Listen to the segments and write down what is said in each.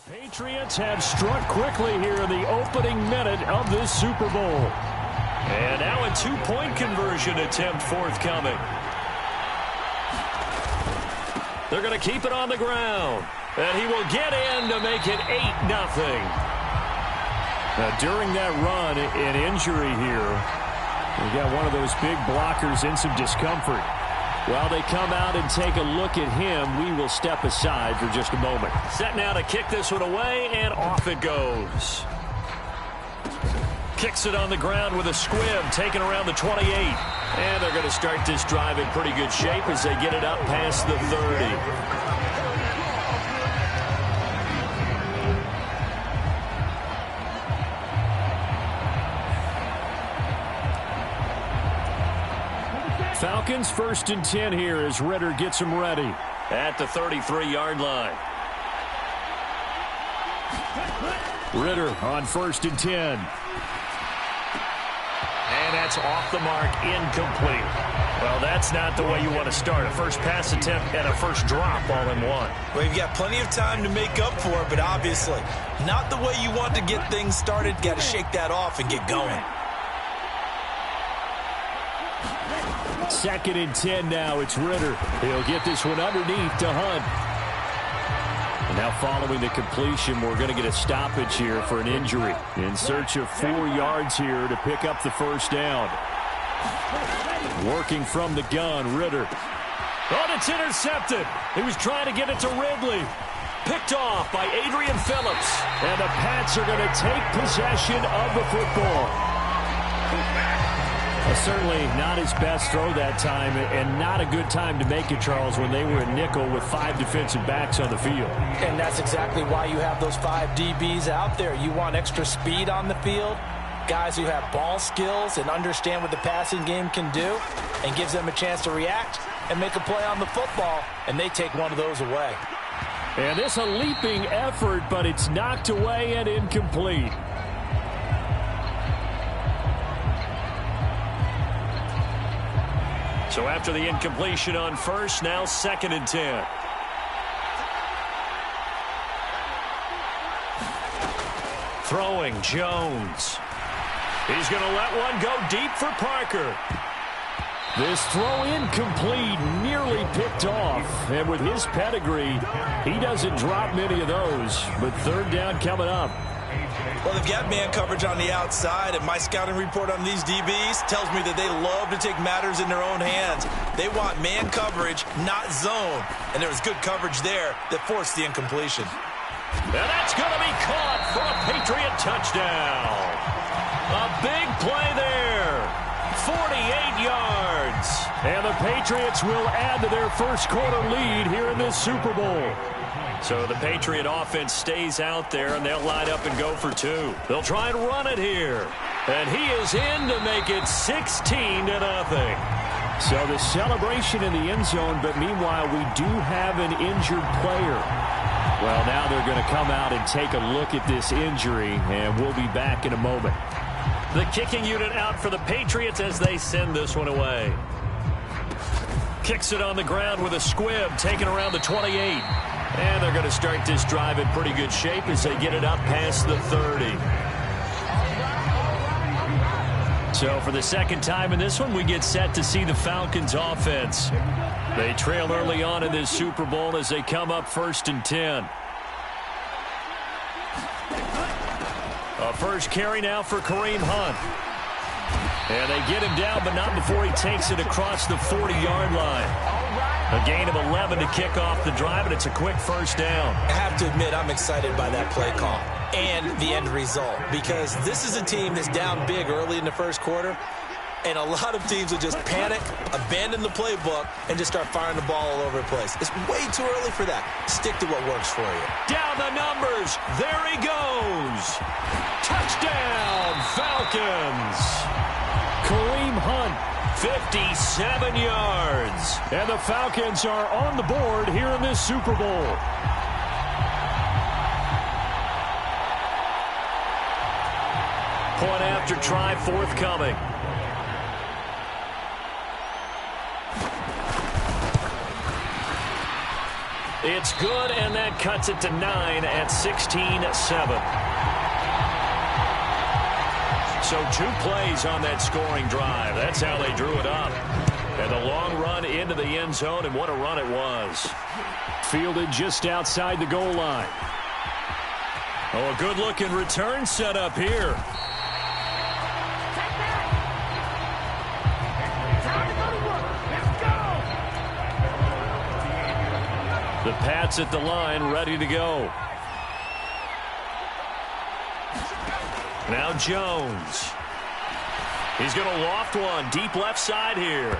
Patriots have struck quickly here in the opening minute of this Super Bowl. And now a two-point conversion attempt forthcoming. They're going to keep it on the ground. And he will get in to make it 8-0. Now, during that run, an injury here. We got one of those big blockers in some discomfort. While they come out and take a look at him, we will step aside for just a moment. Set now to kick this one away, and off it goes. Kicks it on the ground with a squib, taken around the 28. And they're going to start this drive in pretty good shape as they get it up past the 30. Falcons 1st and 10 here as Ridder gets them ready at the 33-yard line. Ridder on 1st and 10. And that's off the mark, incomplete. Well, that's not the way you want to start. A first pass attempt and a first drop all in one. Well, you've got plenty of time to make up for it, but obviously not the way you want to get things started. Got to shake that off and get going. 2nd and 10 now. It's Ridder. He'll get this one underneath to Hunt. And now following the completion, we're going to get a stoppage here for an injury. In search of 4 yards here to pick up the first down. Working from the gun, Ridder. Oh, it's intercepted. He was trying to get it to Ridley. Picked off by Adrian Phillips. And the Pats are going to take possession of the football. Certainly not his best throw that time, and not a good time to make it, Charles, when they were a nickel with 5 defensive backs on the field. And that's exactly why you have those 5 DBs out there. You want extra speed on the field, guys who have ball skills and understand what the passing game can do, and gives them a chance to react and make a play on the football, and they take one of those away. And this a leaping effort, but it's knocked away and incomplete. So after the incompletion on first, now 2nd and 10. Throwing, Jones. He's going to let one go deep for Parker. This throw incomplete, nearly picked off. And with his pedigree, he doesn't drop many of those. But 3rd down coming up. Well, they've got man coverage on the outside, and my scouting report on these DBs tells me that they love to take matters in their own hands. They want man coverage, not zone. And there was good coverage there that forced the incompletion. And that's going to be caught for a Patriot touchdown. A big play there. 48 yards. And the Patriots will add to their first quarter lead here in this Super Bowl. So the Patriot offense stays out there, and they'll line up and go for 2. They'll try and run it here. And he is in to make it 16-0. So the celebration in the end zone, but meanwhile we do have an injured player. Well, now they're going to come out and take a look at this injury, and we'll be back in a moment. The kicking unit out for the Patriots as they send this one away. Kicks it on the ground with a squib, taken around the 28. And they're going to start this drive in pretty good shape as they get it up past the 30. So for the 2nd time in this one, we get set to see the Falcons offense. They trail early on in this Super Bowl as they come up 1st and 10. A first carry now for Kareem Hunt. And they get him down, but not before he takes it across the 40-yard line. A gain of 11 to kick off the drive, and it's a quick first down. I have to admit, I'm excited by that play call and the end result, because this is a team that's down big early in the first quarter, and a lot of teams will just panic, abandon the playbook, and just start firing the ball all over the place. It's way too early for that. Stick to what works for you. Down the numbers. There he goes. Touchdown, Falcons. Kareem Hunt. 57 yards. And the Falcons are on the board here in this Super Bowl. Point after try forthcoming. It's good, and that cuts it to 9 at 16-7. So 2 plays on that scoring drive. That's how they drew it up. And a long run into the end zone, and what a run it was. Fielded just outside the goal line. Oh, a good-looking return set up here. The Pats at the line, ready to go. Now Jones. He's going to loft one deep left side here.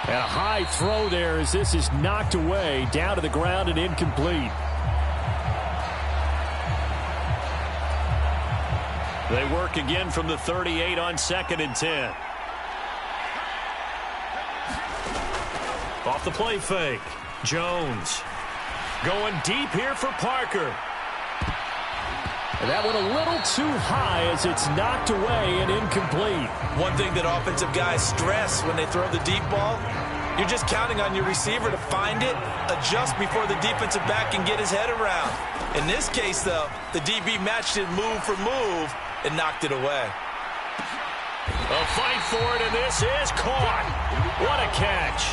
And a high throw there as this is knocked away, down to the ground and incomplete. They work again from the 38 on 2nd and 10. Off the play fake. Jones going deep here for Parker. And that one a little too high as it's knocked away and incomplete. One thing that offensive guys stress when they throw the deep ball, you're just counting on your receiver to find it, adjust before the defensive back can get his head around. In this case, though, the DB matched it move for move and knocked it away. A fight for it, and this is caught. What a catch.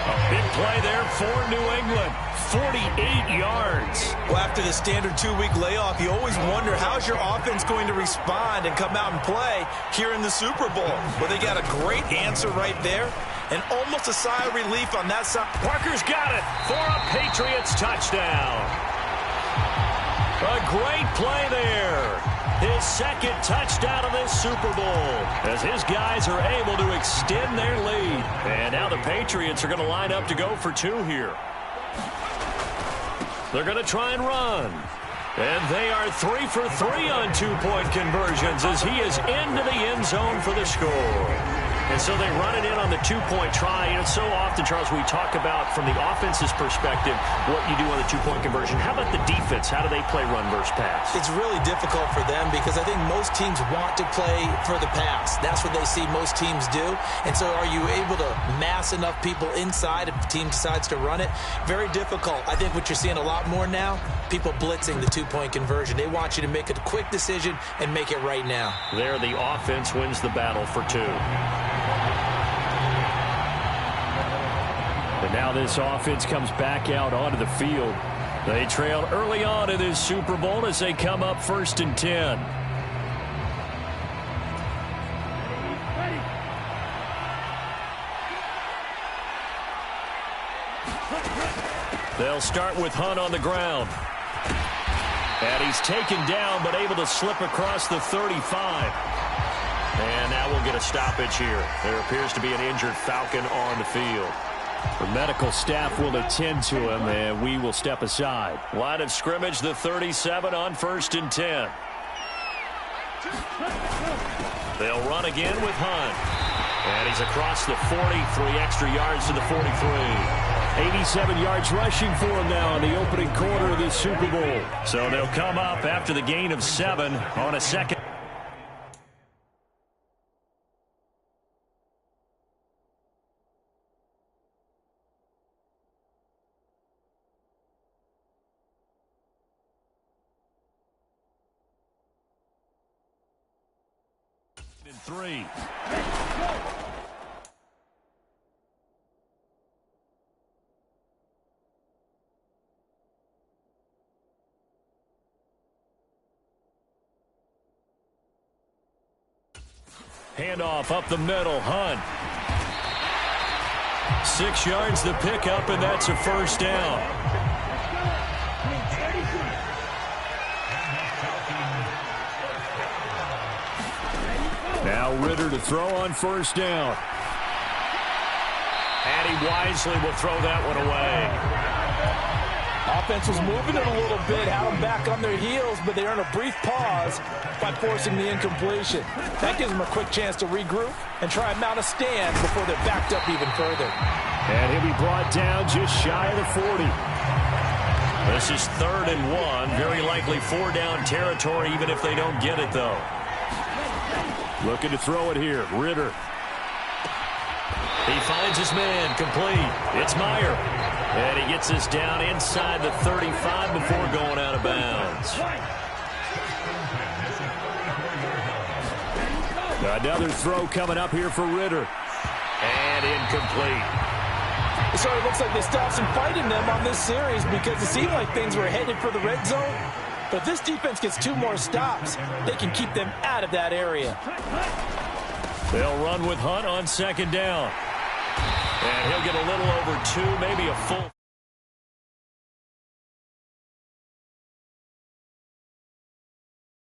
A big play there for New England. 48 yards. Well, after the standard 2-week layoff, you always wonder how's your offense going to respond and come out and play here in the Super Bowl. Well, they got a great answer right there and almost a sigh of relief on that side. Parker's got it for a Patriots touchdown. A great play there. His 2nd touchdown of this Super Bowl as his guys are able to extend their lead. And now the Patriots are going to line up to go for 2 here. They're going to try and run. And they are 3 for 3 on 2-point conversions as he is into the end zone for the score. And so they run it in on the 2-point try. And so often, Charles, we talk about from the offense's perspective what you do on the 2-point conversion. How about the defense? How do they play run versus pass? It's really difficult for them because I think most teams want to play for the pass. That's what they see most teams do. And so are you able to mass enough people inside if the team decides to run it? Very difficult. I think what you're seeing a lot more now, people blitzing the 2-point conversion. They want you to make a quick decision and make it right now. There, the offense wins the battle for 2. And now this offense comes back out onto the field. They trailed early on in this Super Bowl as they come up 1st and 10. They'll start with Hunt on the ground. And he's taken down but able to slip across the 35. And now we'll get a stoppage here. There appears to be an injured Falcon on the field. The medical staff will attend to him, and we will step aside. Line of scrimmage, the 37 on 1st and 10. They'll run again with Hunt. And he's across the 40, 3 extra yards to the 43. 87 yards rushing for him now in the opening quarter of this Super Bowl. So they'll come up after the gain of 7 on a 2nd. And 3. Handoff up the middle, Hunt. 6 yards the pickup, and that's a 1st down. Now Ritter to throw on 1st down. And he wisely will throw that one away. Offense was moving it a little bit, had them back on their heels, but they earned a brief pause by forcing the incompletion. That gives them a quick chance to regroup and try and mount a stand before they're backed up even further. And he'll be brought down just shy of the 40. This is 3rd and 1, very likely 4-down territory even if they don't get it, though. Looking to throw it here, Ritter. He finds his man, complete. It's Meyer. And he gets this down inside the 35 before going out of bounds. Another throw coming up here for Ritter. And incomplete. So it looks like they stopped some fight in them on this series because it seemed like things were headed for the red zone. But this defense gets 2 more stops. They can keep them out of that area. They'll run with Hunt on second down. And he'll get a little over 2, maybe a full.